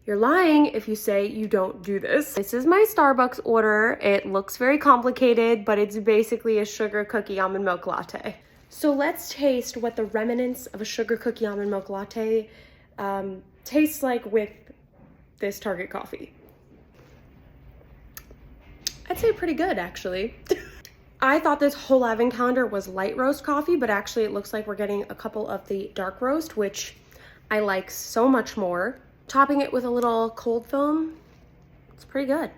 You're lying if you say you don't do this. This is my Starbucks order. It looks very complicated, but it's basically a sugar cookie almond milk latte. So let's taste what the remnants of a sugar cookie almond milk latte tastes like with this Target coffee. I'd say pretty good, actually. I thought this whole advent calendar was light roast coffee, but actually it looks like we're getting a couple of the dark roast, which I like so much more. Topping it with a little cold foam, it's pretty good.